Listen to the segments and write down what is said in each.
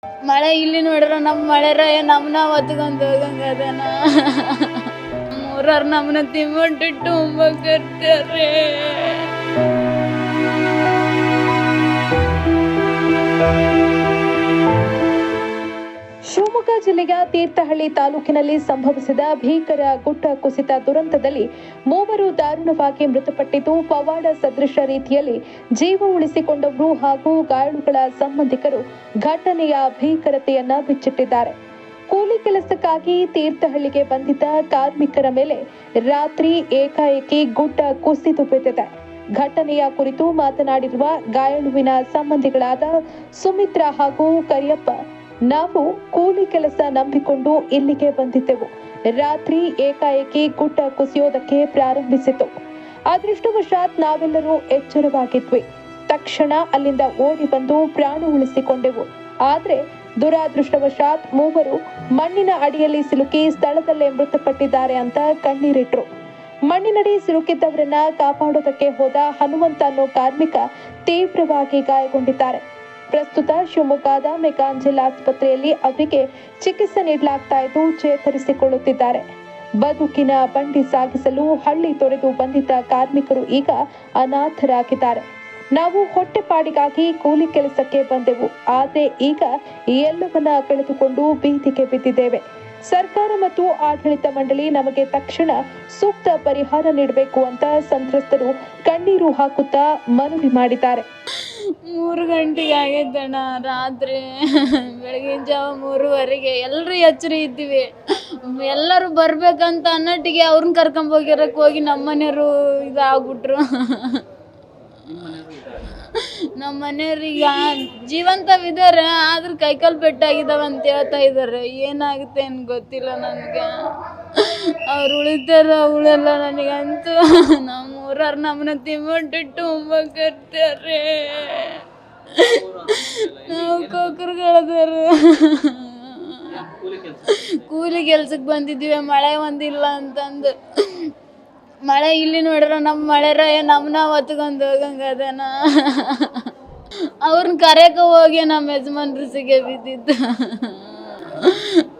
ಮಳೆ ಇಲ್ಲಿ ನೋಡ್ರ ನಮ್ಮ ಮಳೆರಾಯ ನಮ್ಮನ್ನ ಹೊತ್ಕೊಂಡು ಹೋಗಂಗದನ ಮೂರವ್ರು ನಮ್ಮನ್ನ ತಿಮ್ಮಟ್ಟಿಟ್ಟು ಹೋಗ್ತಾರೆ. ಶಿವಮೊಗ್ಗ ಜಿಲ್ಲೆಯ ತೀರ್ಥಹಳ್ಳಿ ತಾಲೂಕಿನಲ್ಲಿ ಸಂಭವಿಸಿದ ಭೀಕರ ಗುಡ್ಡ ಕುಸಿತ ದುರಂತದಲ್ಲಿ 3 ದಾರುಣವಾಗಿ ಮೃತಪಟ್ಟಿದ್ದು, ಪವಾಡ ಸದೃಶ ರೀತಿಯಲ್ಲಿ ಜೀವ ಉಳಿಸಿಕೊಂಡವರು ಹಾಗೂ ಗಾಯಾಳುಗಳ ಸಂಬಂಧಿಕರು ಘಟನೆಯ ಭೀಕರತೆಯನ್ನ ಬಿಚ್ಚಿಟ್ಟಿದ್ದಾರೆ. ಕೂಲಿ ಕೆಲಸಕ್ಕಾಗಿ ತೀರ್ಥಹಳ್ಳಿಗೆ ಬಂದಿದ್ದ ಕಾರ್ಮಿಕರ ಮೇಲೆ ರಾತ್ರಿ ಏಕಾಏಕಿ ಗುಡ್ಡ ಕುಸಿದು ಬಿದ್ದಿದೆ. ಘಟನೆಯ ಕುರಿತು ಮಾತನಾಡಿರುವ ಗಾಯಾಳುವಿನ ಸಂಬಂಧಿಗಳಾದ ಸುಮಿತ್ರಾ ಹಾಗೂ ಕರಿಯಪ್ಪ, ನಾವು ಕೂಲಿ ಕೆಲಸ ನಂಬಿಕೊಂಡು ಇಲ್ಲಿಗೆ ಬಂದಿದ್ದೆವು. ರಾತ್ರಿ ಏಕಾಏಕಿ ಗುಡ್ಡ ಕುಸಿಯೋದಕ್ಕೆ ಪ್ರಾರಂಭಿಸಿತು. ಅದೃಷ್ಟವಶಾತ್ ನಾವೆಲ್ಲರೂ ಎಚ್ಚರವಾಗಿದ್ವಿ. ತಕ್ಷಣ ಅಲ್ಲಿಂದ ಓಡಿ ಬಂದು ಪ್ರಾಣ ಉಳಿಸಿಕೊಂಡೆವು. ಆದ್ರೆ ದುರಾದೃಷ್ಟವಶಾತ್ 3 ಮಣ್ಣಿನ ಅಡಿಯಲ್ಲಿ ಸಿಲುಕಿ ಸ್ಥಳದಲ್ಲೇ ಮೃತಪಟ್ಟಿದ್ದಾರೆ ಅಂತ ಕಣ್ಣೀರಿಟ್ರು. ಮಣ್ಣಿನಡಿ ಸಿಲುಕಿದ್ದವರನ್ನ ಕಾಪಾಡೋದಕ್ಕೆ ಹೋದ ಹನುಮಂತ ಅನ್ನೋ ಕಾರ್ಮಿಕ ತೀವ್ರವಾಗಿ ಗಾಯಗೊಂಡಿದ್ದಾರೆ. ಪ್ರಸ್ತುತ ಶಿವಮೊಗ್ಗದ ಮೆಕಾಂಜಿಲ್ ಆಸ್ಪತ್ರೆಯಲ್ಲಿ ಅವರಿಗೆ ಚಿಕಿತ್ಸೆ ನೀಡಲಾಗ್ತಾ ಇದ್ದು ಚೇತರಿಸಿಕೊಳ್ಳುತ್ತಿದ್ದಾರೆ. ಬದುಕಿನ ಬಂಡಿ ಸಾಗಿಸಲು ಹಳ್ಳಿ ತೊರೆದು ಬಂದಿದ್ದ ಕಾರ್ಮಿಕರು ಈಗ ಅನಾಥರಾಗಿದ್ದಾರೆ. ನಾವು ಹೊಟ್ಟೆಪಾಡಿಗಾಗಿ ಕೂಲಿ ಕೆಲಸಕ್ಕೆ ಬಂದೆವು, ಆದರೆ ಈಗ ಎಲ್ಲವನ್ನ ಕಳೆದುಕೊಂಡು ಬೀದಿಗೆ ಬಿದ್ದಿದ್ದೇವೆ. ಸರ್ಕಾರ ಮತ್ತು ಆಡಳಿತ ಮಂಡಳಿ ನಮಗೆ ತಕ್ಷಣ ಸೂಕ್ತ ಪರಿಹಾರ ನೀಡಬೇಕು ಅಂತ ಸಂತ್ರಸ್ತರು ಕಣ್ಣೀರು ಹಾಕುತ್ತಾ ಮನವಿ ಮಾಡಿದ್ದಾರೆ. 3 ಗಂಟೆಗೆ ಆಗೈತಣ್ಣ ರಾತ್ರಿ. ಬೆಳಗಿನ ಜಾವ 3:30ಗೆ ಎಲ್ಲರೂ ಎಚ್ಚರಿ ಇದ್ದೀವಿ. ಎಲ್ಲರೂ ಬರ್ಬೇಕಂತ ಅನ್ನಟ್ಟಿಗೆ ಅವ್ರನ್ನ ಕರ್ಕೊಂಬೋಗಿರಕ್ಕೆ ಹೋಗಿ ನಮ್ಮ ಮನೆಯವರು ಇದಾಗ್ಬಿಟ್ರು. ನಮ್ಮ ಮನೆಯವ್ರೀಗ ಜೀವಂತವಿದ್ದಾರೆ, ಆದ್ರೆ ಕೈಕಾಲು ಪೆಟ್ಟಾಗಿದ್ದಾವೆ ಅಂತ ಹೇಳ್ತಾ ಇದ್ದಾರೆ. ಏನಾಗುತ್ತೆ ಏನು ಗೊತ್ತಿಲ್ಲ ನನಗೆ. ಅವ್ರು ಉಳಿತಾರ ಉಳಲ್ಲ ನನಗಂತೂ. ನಮ್ಮ ಊರವ್ರು ನಮ್ಮನ್ನ ತಿಮ್ಮಟ್ಟಿಟ್ಟು ಹೋಗ್ತಾರೆ. ನಾವು ಕೊಕ್ಕರುಗಳದಾರು ಕೂಲಿ ಕೆಲ್ಸಕ್ಕೆ ಬಂದಿದ್ದೀವಿ. ಮಳೆ ಒಂದಿಲ್ಲ ಅಂತಂದು ಮಳೆ ಇಲ್ಲಿ ನೋಡ್ರ ನಮ್ಮ ಮಳೆರಾಯ ನಮ್ಮನ್ನ ಹೊತ್ಕೊಂಡು ಹೋಗಂಗದನ. ಅವ್ರನ್ನ ಕರೆಯಕ್ಕೆ ಹೋಗಿ ನಮ್ಮ ಯಜಮಾನ್ರು ಸಿಗೆ ಬಿದ್ದಿದ್ದು.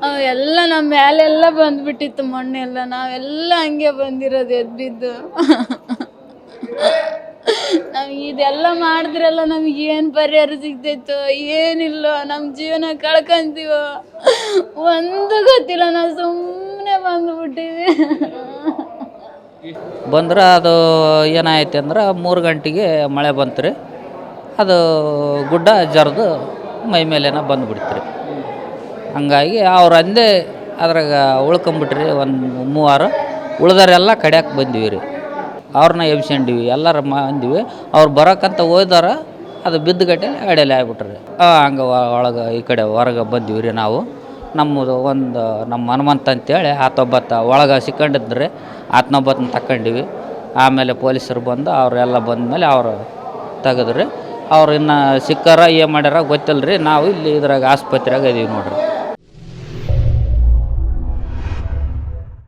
ಅವೆಲ್ಲ ನಮ್ಮ ಮೇಲೆಲ್ಲ ಬಂದ್ಬಿಟ್ಟಿತ್ತು ಮಣ್ಣೆಲ್ಲ. ನಾವೆಲ್ಲ ಹಂಗೆ ಬಂದಿರೋದು ಎದ್ಬಿದ್ದು. ನಾವು ಇದೆಲ್ಲ ಮಾಡಿದ್ರೆಲ್ಲ ನಮಗೆ ಏನು ಪರಿಹಾರ ಸಿಗ್ತೈತೋ ಏನಿಲ್ಲ. ನಮ್ಮ ಜೀವನ ಕಳ್ಕೊಂತೀವೋ ಒಂದು ಗೊತ್ತಿಲ್ಲ. ನಾವು ಸುಮ್ಮನೆ ಬಂದ್ಬಿಟ್ಟಿವಿ. ಬಂದ್ರೆ ಅದು ಏನಾಯ್ತು ಅಂದ್ರೆ 3 ಗಂಟೆಗೆ ಮಳೆ ಬಂತು ರೀ. ಅದು ಗುಡ್ಡ ಜರಿದು ಮೈ ಮೇಲೇನ ಬಂದುಬಿಡ್ತು ರೀ. ಹಂಗಾಗಿ ಅವ್ರು ಅಂದೇ ಅದ್ರಾಗ ಉಳ್ಕೊಂಬಿಟ್ರಿ. ಒಂದು 3 ಉಳ್ದಾರೆಲ್ಲ ಕಡ್ಯಾಕೆ ಬಂದೀವಿ ರೀ. ಅವ್ರನ್ನ ಎಬ್ಸ್ಕೊಂಡಿವಿ, ಎಲ್ಲರ ಅಂದಿವಿ. ಅವ್ರು ಬರೋಕ್ಕಂತ ಹೋದಾರ ಅದು ಬಿದ್ದುಗಟ್ಟೆ ಅಡೆಯಲ್ಲಿ ಆಗ್ಬಿಟ್ರಿ. ಹಂಗೆ ಒಳಗೆ ಈ ಕಡೆ ಹೊರಗೆ ಬಂದೀವಿ ರೀ ನಾವು. ನಮ್ಮದು ಒಂದು ನಮ್ಮ ಹನುಮಂತ ಅಂತೇಳಿ ಆತೊಬ್ಬತ್ತ ಒಳಗೆ ಸಿಕ್ಕೊಂಡಿದ್ರಿ. ಆತನೊಬ್ಬತ್ತನ್ನ ತಗೊಂಡಿವಿ. ಆಮೇಲೆ ಪೊಲೀಸರು ಬಂದು ಅವರೆಲ್ಲ ಬಂದಮೇಲೆ ಅವರು ತೆಗೆದ್ರಿ. ಅವ್ರು ಇನ್ನು ಸಿಕ್ಕಾರ ಏನು ಮಾಡ್ಯಾರ ಗೊತ್ತಿಲ್ಲ ರೀ. ನಾವು ಇಲ್ಲಿ ಇದ್ರಾಗ ಆಸ್ಪತ್ರೆಯಾಗ ಇದೀವಿ ನೋಡ್ರಿ.